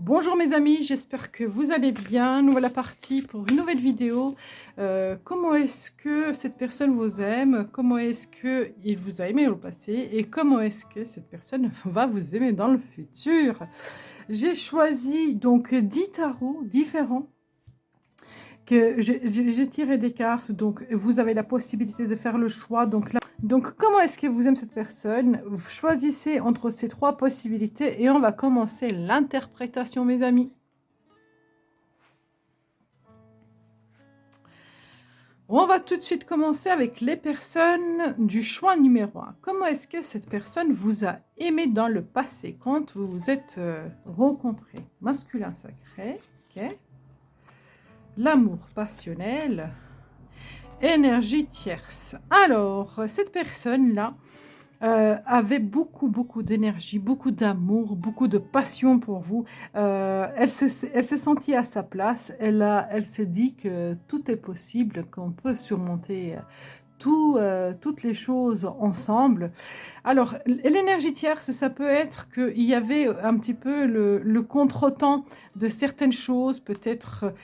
Bonjour mes amis, j'espère que vous allez bien. Nous voilà partis pour une nouvelle vidéo. Comment est-ce que cette personne vous aime? Comment est-ce qu'il vous a aimé au passé? Et comment est-ce que cette personne va vous aimer dans le futur? J'ai choisi donc 10 tarots différents que j'ai tiré des cartes. Donc vous avez la possibilité de faire le choix. Donc, comment est-ce que vous aimez cette personne? Vous choisissez entre ces trois possibilités et on va commencer l'interprétation, mes amis. On va tout de suite commencer avec les personnes du choix numéro 1. Comment est-ce que cette personne vous a aimé dans le passé quand vous vous êtes rencontrés? Masculin sacré, ok. L'amour passionnel, énergie tierce. Alors, cette personne-là, avait beaucoup d'énergie, beaucoup d'amour, beaucoup de passion pour vous. Elle s'est sentie à sa place. Elle s'est dit que tout est possible, qu'on peut surmonter toutes les choses ensemble. Alors, l'énergie tierce, ça peut être qu'il y avait un petit peu le contretemps de certaines choses, peut-être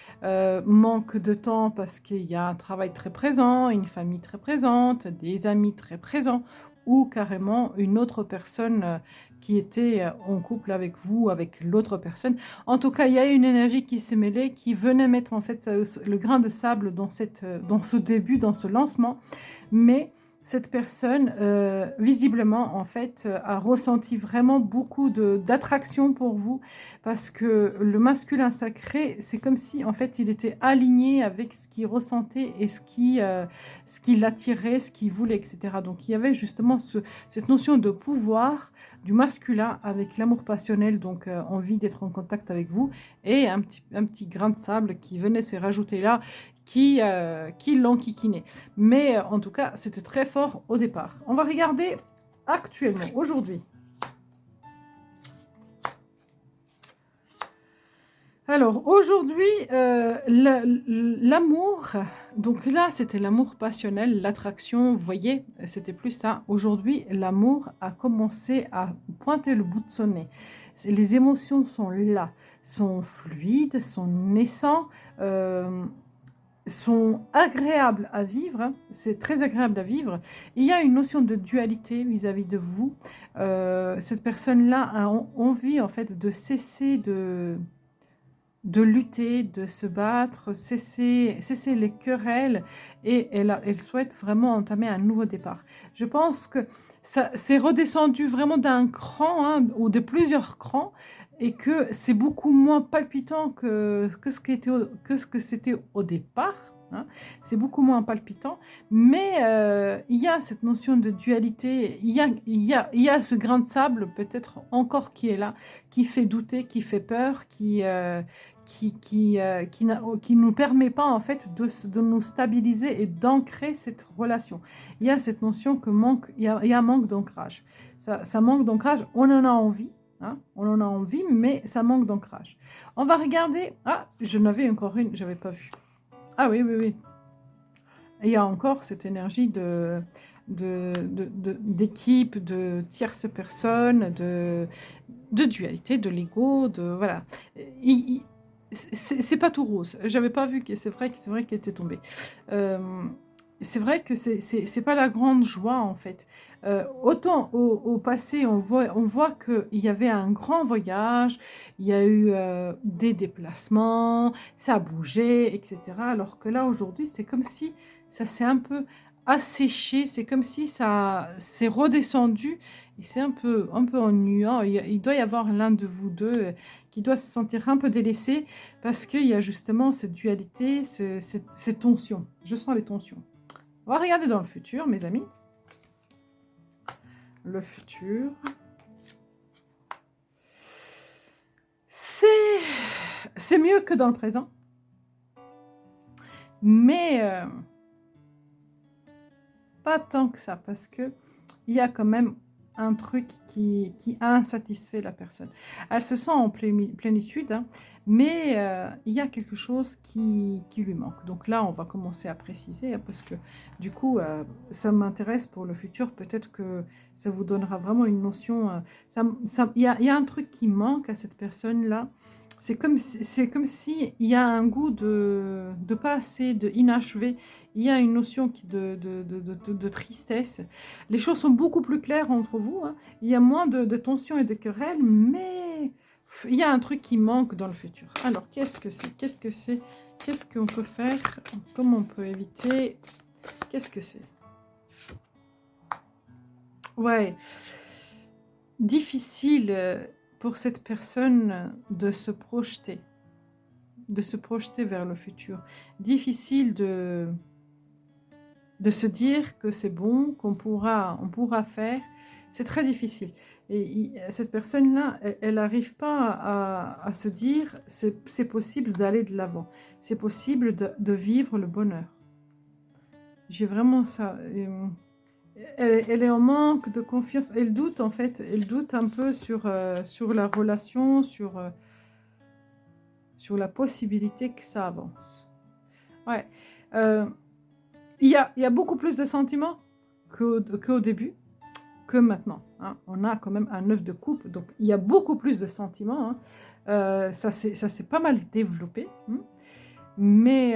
manque de temps parce qu'il y a un travail très présent, une famille très présente, des amis très présents, ou carrément une autre personne qui était en couple avec vous, avec l'autre personne. En tout cas, il y a une énergie qui s'est mêlée, qui venait mettre en fait le grain de sable dans ce début, dans ce lancement. Mais cette personne, visiblement, en fait, a ressenti vraiment beaucoup d'attraction pour vous parce que le masculin sacré, c'est comme si, en fait, il était aligné avec ce qu'il ressentait et ce qui l'attirait, ce qu'il voulait, etc. Donc, il y avait justement cette notion de pouvoir du masculin avec l'amour passionnel, donc envie d'être en contact avec vous, et un petit grain de sable qui venait se rajouter là, qui l'enquiquinait. Mais en tout cas, c'était très fort au départ. On va regarder actuellement, aujourd'hui. Alors, aujourd'hui, l'amour, donc là, c'était l'amour passionnel, l'attraction, vous voyez, c'était plus ça. Aujourd'hui, l'amour a commencé à pointer le bout de son nez. Les émotions sont là, sont fluides, sont naissantes, sont agréables à vivre, hein. C'est très agréable à vivre. Il y a une notion de dualité vis-à-vis de vous. Cette personne-là a envie en fait de cesser de lutter, de se battre, cesser les querelles, et elle souhaite vraiment entamer un nouveau départ. Je pense que ça c'est redescendu vraiment d'un cran, hein, ou de plusieurs crans, et que c'est beaucoup moins palpitant que ce que c'était au départ, hein. C'est beaucoup moins palpitant, mais il y a cette notion de dualité, il y a ce grain de sable peut-être encore qui est là, qui fait douter, qui fait peur, qui nous permet pas en fait de nous stabiliser et d'ancrer cette relation. Il y a cette notion que il y a un manque d'ancrage. Ça manque d'ancrage, on en a envie, hein, on en a envie, mais ça manque d'ancrage. On va regarder. Ah, je n'avais encore une, j'avais pas vu. Ah oui, oui, oui. Et il y a encore cette énergie d'équipe, de tierce personne, de dualité, de l'ego, de voilà. C'est pas tout rose. J'avais pas vu que c'est vrai qu'elle était tombée. Euh, c'est vrai que c'est pas la grande joie en fait. Autant au passé, on voit qu'il y avait un grand voyage, il y a eu des déplacements, ça a bougé, etc. Alors que là aujourd'hui, c'est comme si ça s'est un peu asséché, c'est comme si ça s'est redescendu et c'est un peu ennuyant. Il doit y avoir l'un de vous deux qui doit se sentir un peu délaissé parce qu'il y a justement cette dualité, ces tensions. Je sens les tensions. On va regarder dans le futur, mes amis. Le futur. C'est mieux que dans le présent. Mais pas tant que ça, parce que il y a quand même un truc qui a insatisfait la personne. Elle se sent en plénitude, hein, mais il y a quelque chose qui lui manque. Donc là, on va commencer à préciser, hein, parce que du coup, ça m'intéresse pour le futur. Peut-être que ça vous donnera vraiment une notion. Il y a un truc qui manque à cette personne-là. C'est comme si il y a un goût de pas assez, de inachevé. Il y a une notion de tristesse. Les choses sont beaucoup plus claires entre vous, hein. Il y a moins de tensions et de querelles, mais il y a un truc qui manque dans le futur. Alors, qu'est-ce que c'est? Qu'est-ce que c'est? Qu'est-ce qu'on peut faire? Comment on peut éviter? Qu'est-ce que c'est? Ouais, difficile pour cette personne de se projeter vers le futur. Difficile de se dire que c'est bon, on pourra faire. C'est très difficile. Et cette personne-là, elle n'arrive pas à se dire c'est possible d'aller de l'avant. C'est possible de vivre le bonheur. J'ai vraiment ça. Elle est en manque de confiance. Elle doute en fait. Elle doute un peu sur la relation, sur la possibilité que ça avance. Ouais. Euh, il y a beaucoup plus de sentiments qu'au début, que maintenant, hein. On a quand même un 9 de coupe, donc il y a beaucoup plus de sentiments, hein. Ça s'est pas mal développé, hein. Mais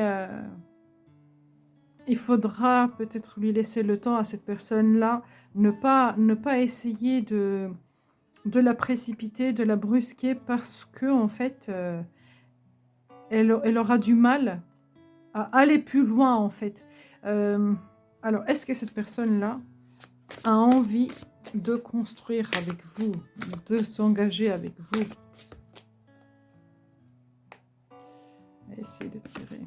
il faudra peut-être lui laisser le temps à cette personne-là, ne pas essayer de la précipiter, de la brusquer, parce que en fait, elle aura du mal à aller plus loin, en fait. Alors, est-ce que cette personne-là a envie de construire avec vous, de s'engager avec vous? Essayez de tirer.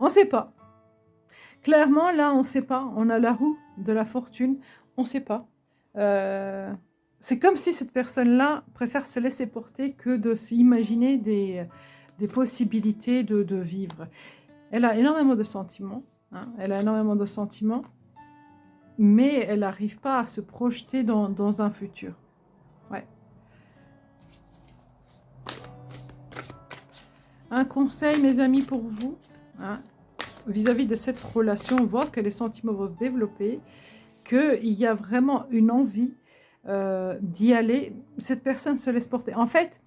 On ne sait pas. Clairement, là, on ne sait pas. On a la roue de la fortune. On ne sait pas. C'est comme si cette personne-là préfère se laisser porter que de s'imaginer des possibilités de vivre. Elle a énormément de sentiments, hein. Elle a énormément de sentiments, mais elle n'arrive pas à se projeter dans un futur. Ouais. Un conseil, mes amis, pour vous, hein, vis-à-vis de cette relation, on voit que les sentiments vont se développer, qu'il y a vraiment une envie d'y aller. Cette personne se laisse porter. En fait,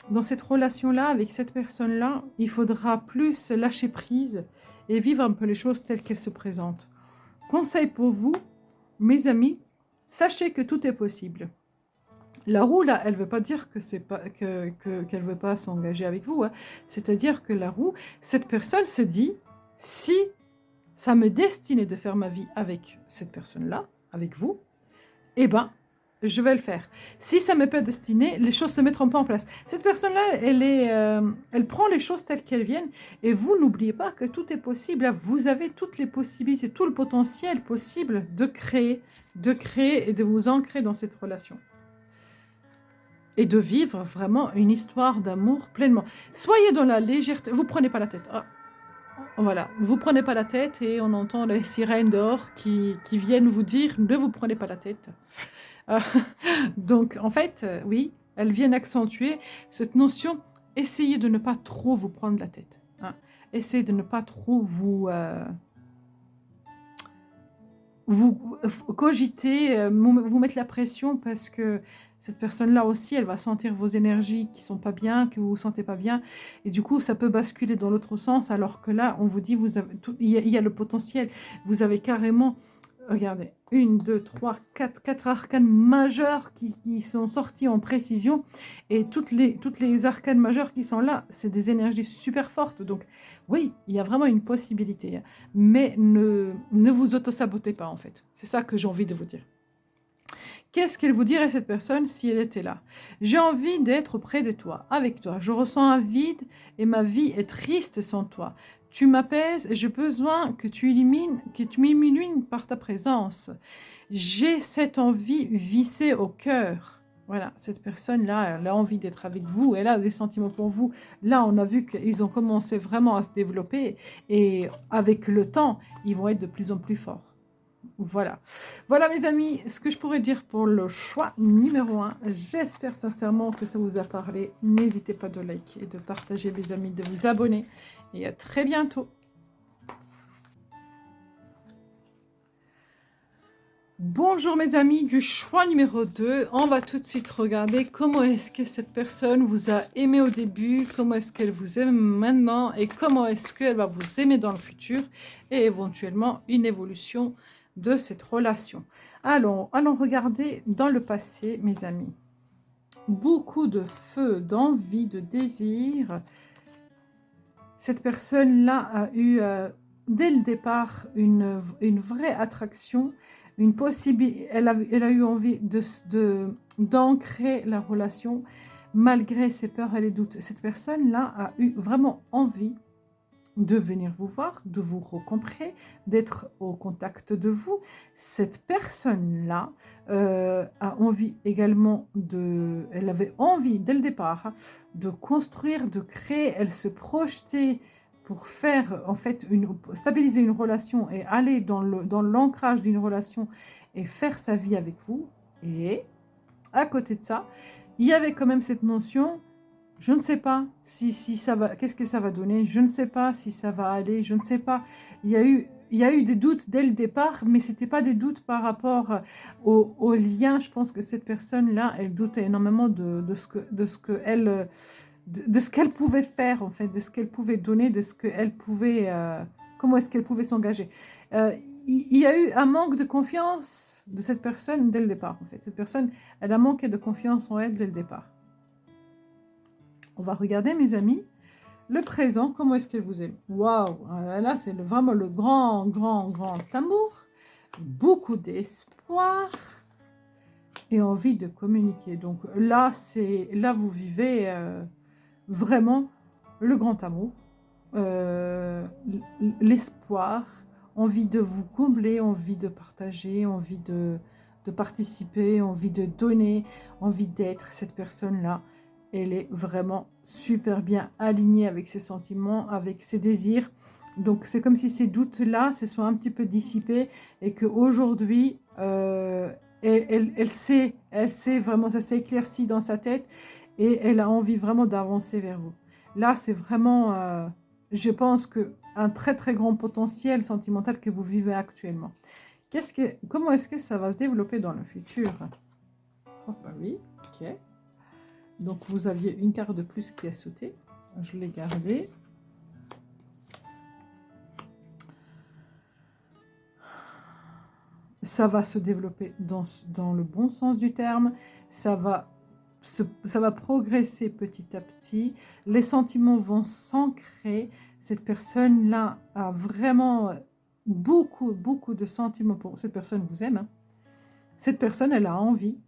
dans cette relation-là, avec cette personne-là, il faudra plus lâcher prise et vivre un peu les choses telles qu'elles se présentent. Conseil pour vous, mes amis, sachez que tout est possible. La roue, là, elle ne veut pas dire que c'est pas, qu'elle ne veut pas s'engager avec vous, hein. C'est-à-dire que la roue, cette personne se dit, si ça me destinait de faire ma vie avec cette personne-là, avec vous, eh ben, je vais le faire. Si ça ne m'est pas destiné, les choses ne se mettront pas en place. Cette personne-là, elle prend les choses telles qu'elles viennent. Et vous, n'oubliez pas que tout est possible. Vous avez toutes les possibilités, tout le potentiel possible de créer et de vous ancrer dans cette relation. Et de vivre vraiment une histoire d'amour pleinement. Soyez dans la légèreté. Vous ne prenez pas la tête. Ah, voilà, vous prenez pas la tête et on entend les sirènes dehors qui viennent vous dire ne vous prenez pas la tête. Euh, donc en fait, oui, elles viennent accentuer cette notion. Essayez de ne pas trop vous prendre la tête, hein. Essayez de ne pas trop vous cogiter, vous mettre la pression, parce que cette personne-là aussi, elle va sentir vos énergies qui sont pas bien, que vous vous sentez pas bien, et du coup, ça peut basculer dans l'autre sens, alors que là, on vous dit, vous avez tout, il y a le potentiel, vous avez carrément, regardez, 1, 2, 3, 4 arcanes majeures qui sont sorties en précision, et toutes les arcanes majeures qui sont là, c'est des énergies super fortes, donc oui, il y a vraiment une possibilité, hein. Mais ne vous auto-sabotez pas, en fait. C'est ça que j'ai envie de vous dire. Qu'est-ce qu'elle vous dirait, cette personne, si elle était là? J'ai envie d'être près de toi, avec toi. Je ressens un vide et ma vie est triste sans toi. Tu m'apaises et j'ai besoin que tu m'illumines par ta présence. J'ai cette envie vissée au cœur. Voilà, cette personne-là, elle a envie d'être avec vous, elle a des sentiments pour vous. Là, on a vu qu'ils ont commencé vraiment à se développer et avec le temps, ils vont être de plus en plus forts. Voilà. Voilà, mes amis, ce que je pourrais dire pour le choix numéro 1. J'espère sincèrement que ça vous a parlé. N'hésitez pas de liker, de partager, mes amis, de vous abonner. Et à très bientôt. Bonjour mes amis du choix numéro 2. On va tout de suite regarder comment est-ce que cette personne vous a aimé au début, comment est-ce qu'elle vous aime maintenant et comment est-ce qu'elle va vous aimer dans le futur et éventuellement une évolution de cette relation. Allons regarder dans le passé mes amis. Beaucoup de feu, d'envie, de désir. Cette personne-là a eu dès le départ une vraie attraction, une possibilité. Elle a eu envie d'ancrer la relation malgré ses peurs et les doutes. Cette personne-là a eu vraiment envie de venir vous voir, de vous rencontrer, d'être au contact de vous. Cette personne-là a envie également elle avait envie dès le départ de construire, de créer, elle se projetait pour faire en fait stabiliser une relation et aller dans l'ancrage d'une relation et faire sa vie avec vous. Et à côté de ça, il y avait quand même cette notion. Je ne sais pas si ça va, qu'est-ce que ça va donner, je ne sais pas si ça va aller, je ne sais pas. Il y a eu des doutes dès le départ, mais ce n'était pas des doutes par rapport au lien. Je pense que cette personne-là, elle doutait énormément de ce qu'elle pouvait faire, en fait, de ce qu'elle pouvait donner, de ce qu'elle pouvait, comment est-ce qu'elle pouvait s'engager. Il y a eu un manque de confiance de cette personne dès le départ, en fait. Cette personne, elle a manqué de confiance en elle dès le départ. On va regarder, mes amis, le présent, comment est-ce qu'elle vous aime. Waouh, là, c'est vraiment le grand amour, beaucoup d'espoir et envie de communiquer. Donc là, vous vivez vraiment le grand amour, l'espoir, envie de vous combler, envie de partager, envie de participer, envie de donner, envie d'être cette personne-là. Elle est vraiment super bien alignée avec ses sentiments, avec ses désirs. Donc, c'est comme si ces doutes-là se sont un petit peu dissipés et qu'aujourd'hui, elle sait vraiment, ça s'est éclairci dans sa tête et elle a envie vraiment d'avancer vers vous. Là, c'est vraiment, je pense, un très très grand potentiel sentimental que vous vivez actuellement. Comment est-ce que ça va se développer dans le futur? Oh, bah oui, ok. Donc, vous aviez une carte de plus qui a sauté. Je l'ai gardée. Ça va se développer dans le bon sens du terme. Ça va progresser petit à petit. Les sentiments vont s'ancrer. Cette personne-là a vraiment beaucoup de sentiments pour... Cette personne vous aime. Hein. Cette personne, elle a envie,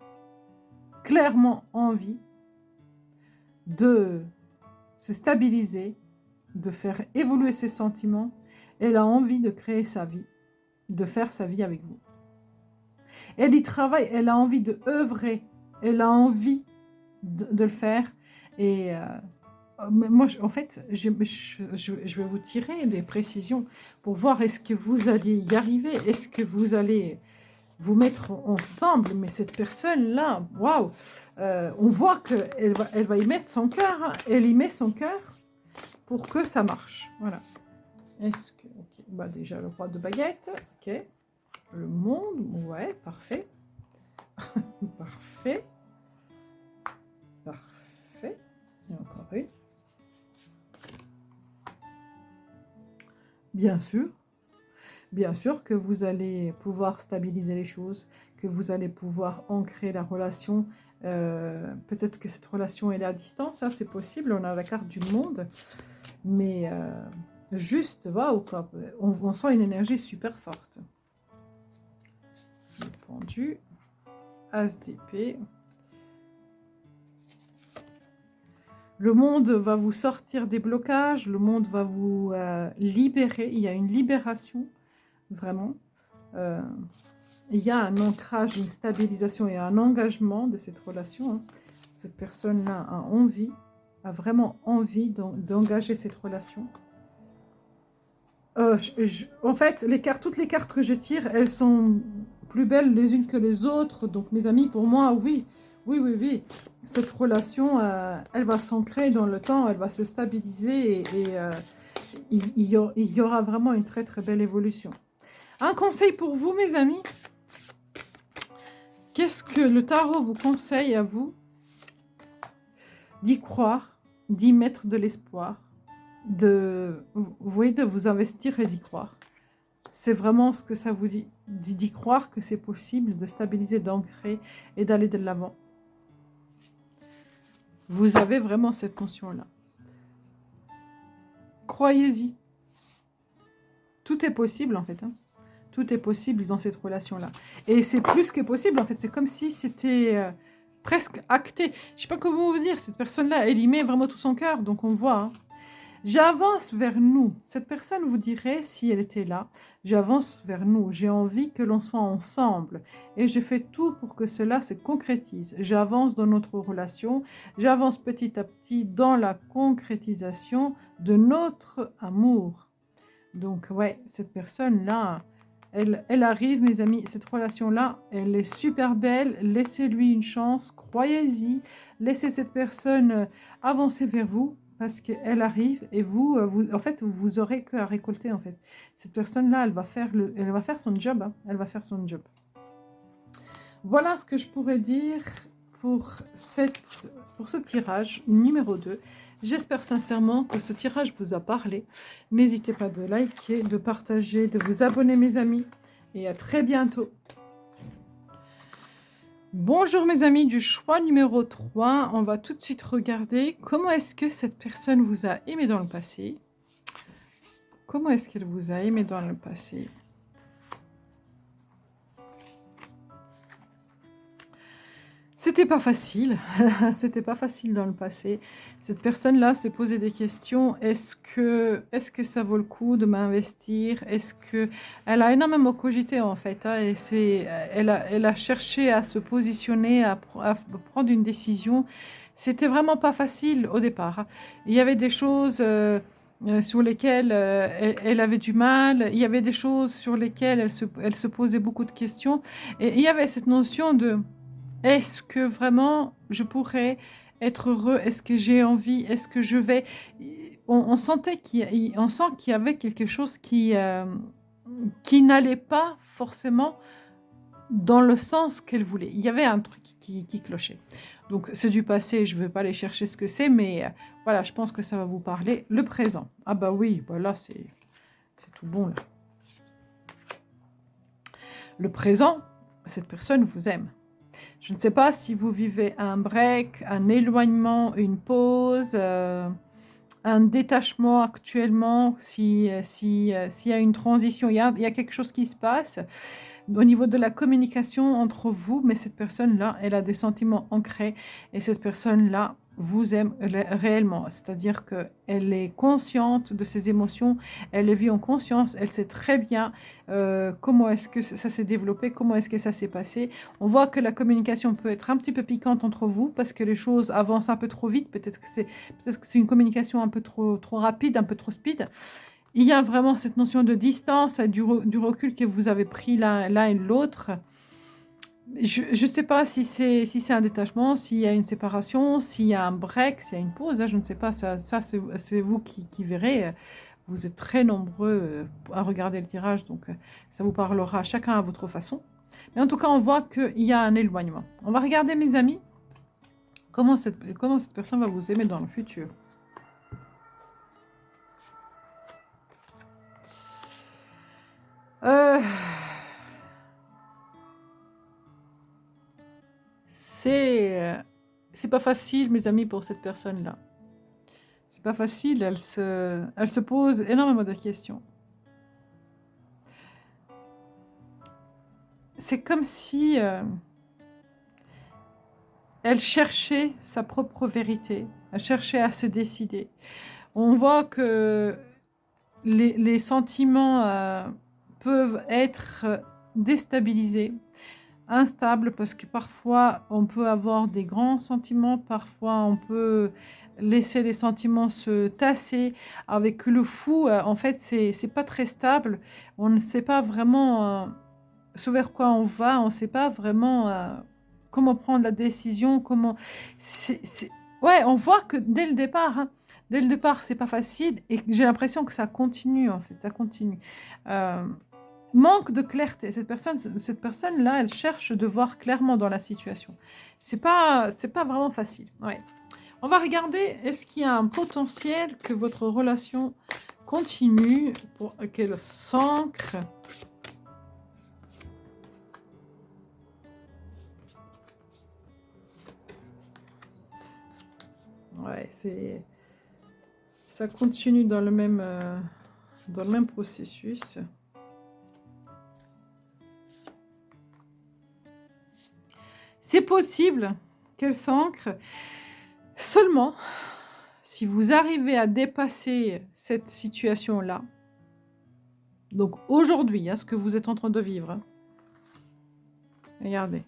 clairement envie, de se stabiliser, de faire évoluer ses sentiments. Elle a envie de créer sa vie, de faire sa vie avec vous. Elle y travaille, elle a envie de œuvrer, elle a envie de le faire. Et moi, en fait, je vais vous tirer des précisions pour voir est-ce que vous allez y arriver, est-ce que vous allez vous mettre ensemble. Mais cette personne-là, waouh, on voit qu'elle va y mettre son cœur, hein. Elle y met son cœur pour que ça marche. Voilà. Est-ce que... Okay. Bah déjà, le roi de baguette, ok. Le monde, ouais, parfait. Parfait. Parfait. Et encore une. Bien sûr que vous allez pouvoir stabiliser les choses, que vous allez pouvoir ancrer la relation. Peut-être que cette relation elle est à distance, ça c'est possible, on a la carte du monde, mais juste, waouh, on sent une énergie super forte. Le pendu, as d'épée. Le monde va vous sortir des blocages, le monde va vous libérer, il y a une libération, vraiment. Il y a un ancrage, une stabilisation et un engagement de cette relation. Hein. Cette personne-là a vraiment envie d'engager cette relation. En fait, toutes les cartes que je tire, elles sont plus belles les unes que les autres. Donc, mes amis, pour moi, oui. Cette relation, elle va s'ancrer dans le temps, elle va se stabiliser et il y aura vraiment une très très belle évolution. Un conseil pour vous, mes amis, Qu'est-ce que le tarot vous conseille à vous d'y croire, d'y mettre de l'espoir, vous voyez, de vous investir et d'y croire. C'est vraiment ce que ça vous dit, d'y croire que c'est possible de stabiliser, d'ancrer et d'aller de l'avant. Vous avez vraiment cette notion-là. Croyez-y. Tout est possible en fait. Hein. Tout est possible dans cette relation-là. Et c'est plus que possible en fait. C'est comme si c'était presque acté. Je ne sais pas comment vous dire. Cette personne-là, elle y met vraiment tout son cœur. Donc on voit. Hein. J'avance vers nous. Cette personne vous dirait, si elle était là, j'avance vers nous. J'ai envie que l'on soit ensemble. Et je fais tout pour que cela se concrétise. J'avance dans notre relation. J'avance petit à petit dans la concrétisation de notre amour. Donc, ouais, cette personne-là, elle arrive, mes amis. Cette relation-là, elle est super belle. Laissez-lui une chance. Croyez-y. Laissez cette personne avancer vers vous. Parce qu'elle arrive et vous, en fait, vous aurez que à récolter, en fait. Cette personne-là, elle va faire son job. Hein. Elle va faire son job. Voilà ce que je pourrais dire pour ce tirage numéro 2. J'espère sincèrement que ce tirage vous a parlé. N'hésitez pas de liker, de partager, de vous abonner, mes amis. Et à très bientôt. Bonjour mes amis du choix numéro 3, on va tout de suite regarder comment est-ce que cette personne vous a aimé dans le passé. Comment est-ce qu'elle vous a aimé dans le passé? C'était pas facile, c'était pas facile dans le passé. Cette personne-là s'est posé des questions. Est-ce que ça vaut le coup de m'investir? Est-ce que elle a énormément cogité en fait, hein, et elle a cherché à se positionner, à prendre une décision. C'était vraiment pas facile au départ. Hein. Il y avait des choses sur lesquelles elle avait du mal. Il y avait des choses sur lesquelles elle se posait beaucoup de questions. Et il y avait cette notion de est-ce que vraiment je pourrais être heureux? Est-ce que j'ai envie? Est-ce que je vais... On sentait on sent qu'il y avait quelque chose qui n'allait pas forcément dans le sens qu'elle voulait. Il y avait un truc qui clochait. Donc c'est du passé, je ne vais pas aller chercher ce que c'est, mais voilà, je pense que ça va vous parler. Le présent. Ah bah oui, voilà, c'est tout bon là. Le présent, cette personne vous aime. Je ne sais pas si vous vivez un break, un éloignement, une pause, un détachement actuellement, s'il y a une transition, il y a quelque chose qui se passe au niveau de la communication entre vous, mais cette personne-là, elle a des sentiments ancrés et cette personne-là vous aime réellement, c'est-à-dire qu'elle est consciente de ses émotions, elle les vit en conscience, elle sait très bien comment est-ce que ça s'est développé, comment est-ce que ça s'est passé. On voit que la communication peut être un petit peu piquante entre vous parce que les choses avancent un peu trop vite, peut-être que c'est une communication un peu trop rapide, un peu trop speed. Il y a vraiment cette notion de distance, du recul que vous avez pris l'un et l'autre. Je ne sais pas si c'est un détachement, s'il y a une séparation, s'il y a un break, s'il y a une pause, hein, je ne sais pas, ça c'est vous qui verrez. Vous êtes très nombreux à regarder le tirage, donc ça vous parlera chacun à votre façon. Mais en tout cas, on voit qu'il y a un éloignement. On va regarder, mes amis, comment cette personne va vous aimer dans le futur. C'est pas facile, mes amis, pour cette personne-là. C'est pas facile, elle se pose énormément de questions. C'est comme si elle cherchait sa propre vérité, elle cherchait à se décider. On voit que les sentiments peuvent être déstabilisés, instables, parce que parfois on peut avoir des grands sentiments, parfois on peut laisser les sentiments se tasser. Avec le fou, en fait, c'est pas très stable. On ne sait pas vraiment ce vers quoi on va, on ne sait pas vraiment comment prendre la décision, comment... Ouais, on voit que dès le départ, hein, dès le départ, c'est pas facile et j'ai l'impression que ça continue, en fait, ça continue. manque de clarté. Cette personne-là, elle cherche de voir clairement dans la situation. C'est pas vraiment facile. Ouais. On va regarder, est-ce qu'il y a un potentiel que votre relation continue pour qu'elle s'ancre. Ouais, ça continue dans le même processus. C'est possible qu'elle s'ancre seulement si vous arrivez à dépasser cette situation-là. Donc aujourd'hui, ce que vous êtes en train de vivre. Regardez.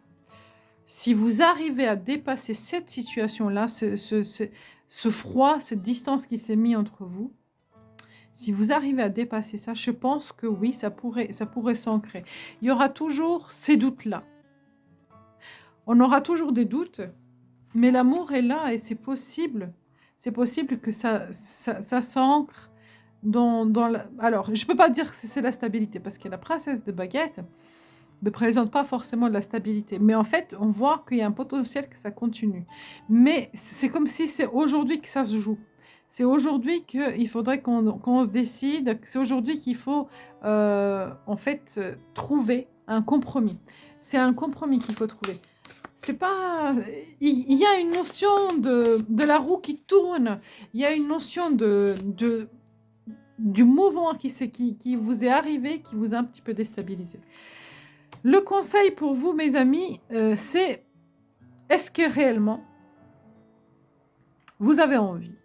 Si vous arrivez à dépasser cette situation-là, ce froid, cette distance qui s'est mise entre vous, si vous arrivez à dépasser ça, je pense que oui, ça pourrait s'ancrer. Il y aura toujours ces doutes-là. On aura toujours des doutes, mais l'amour est là et c'est possible. C'est possible que ça s'ancre dans la... Alors, je ne peux pas dire que c'est la stabilité, parce que la princesse de baguette ne présente pas forcément de la stabilité. Mais en fait, on voit qu'il y a un potentiel que ça continue. Mais c'est comme si c'est aujourd'hui que ça se joue. C'est aujourd'hui qu'il faudrait qu'on se décide. C'est aujourd'hui qu'il faut, en fait, trouver un compromis. C'est un compromis qu'il faut trouver. C'est pas... Il y a une notion de la roue qui tourne. Il y a une notion du mouvement qui vous est arrivé, qui vous a un petit peu déstabilisé. Le conseil pour vous, mes amis, c'est: est-ce que réellement vous avez envie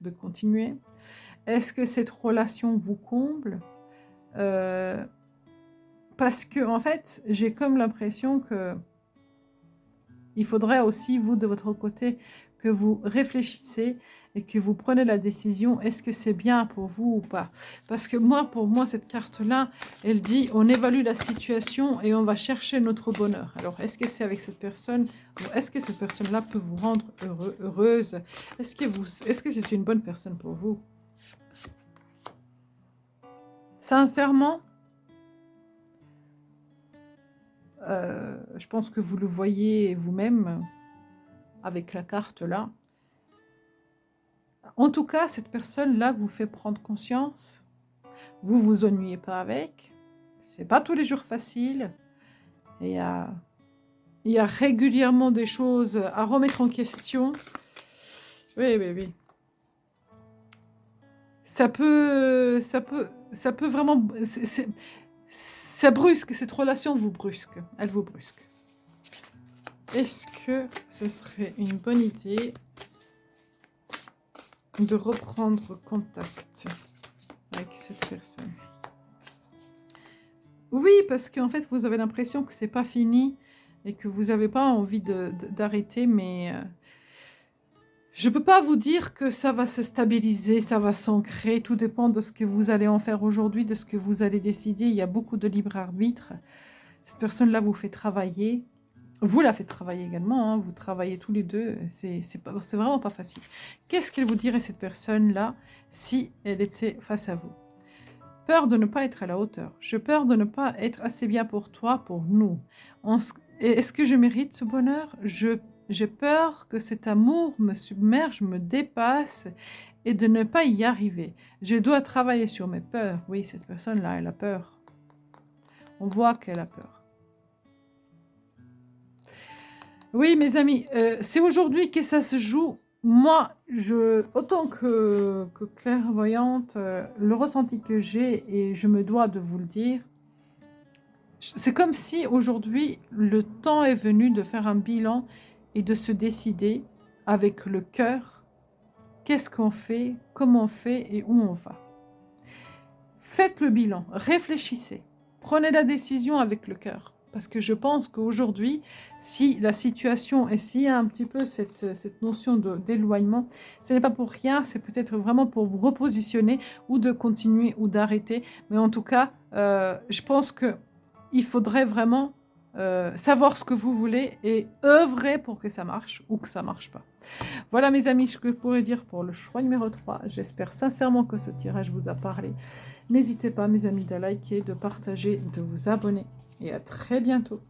de continuer? Est-ce que cette relation vous comble? Parce que, en fait, j'ai comme l'impression que il faudrait aussi, vous, de votre côté, que vous réfléchissiez et que vous prenez la décision, est-ce que c'est bien pour vous ou pas? Parce que pour moi, cette carte-là, elle dit, on évalue la situation et on va chercher notre bonheur. Alors, est-ce que c'est avec cette personne, ou est-ce que cette personne-là peut vous rendre heureuse? Est-ce que c'est une bonne personne pour vous? Sincèrement, je pense que vous le voyez vous-même avec la carte là. En tout cas, cette personne-là vous fait prendre conscience. Vous vous ennuyez pas avec. C'est pas tous les jours facile. Et il y a régulièrement des choses à remettre en question. Oui. Ça peut vraiment... Ça brusque, cette relation vous brusque. Elle vous brusque. Est-ce que ce serait une bonne idée de reprendre contact avec cette personne? Oui, parce qu'en fait, vous avez l'impression que c'est pas fini et que vous n'avez pas envie d'arrêter, mais je peux pas vous dire que ça va se stabiliser, ça va s'ancrer. Tout dépend de ce que vous allez en faire aujourd'hui, de ce que vous allez décider. Il y a beaucoup de libre arbitre. Cette personne-là vous fait travailler. Vous la faites travailler également, vous travaillez tous les deux, c'est vraiment pas facile. Qu'est-ce qu'elle vous dirait, cette personne-là, si elle était face à vous? Peur de ne pas être à la hauteur. J'ai peur de ne pas être assez bien pour toi, pour nous. Est-ce que je mérite ce bonheur? J'ai peur que cet amour me submerge, me dépasse et de ne pas y arriver. Je dois travailler sur mes peurs. Oui, cette personne-là, elle a peur. On voit qu'elle a peur. Oui, mes amis, c'est aujourd'hui que ça se joue. Moi, autant que clairvoyante, le ressenti que j'ai, et je me dois de vous le dire, c'est comme si aujourd'hui, le temps est venu de faire un bilan et de se décider avec le cœur, qu'est-ce qu'on fait, comment on fait et où on va. Faites le bilan, réfléchissez, prenez la décision avec le cœur. Parce que je pense qu'aujourd'hui, si la situation et s'il y a un petit peu cette notion d'éloignement, ce n'est pas pour rien, c'est peut-être vraiment pour vous repositionner ou de continuer ou d'arrêter. Mais en tout cas, je pense qu'il faudrait vraiment savoir ce que vous voulez et œuvrer pour que ça marche ou que ça marche pas. Voilà mes amis, ce que je pourrais dire pour le choix numéro 3. J'espère sincèrement que ce tirage vous a parlé. N'hésitez pas mes amis de liker, de partager, de vous abonner et à très bientôt.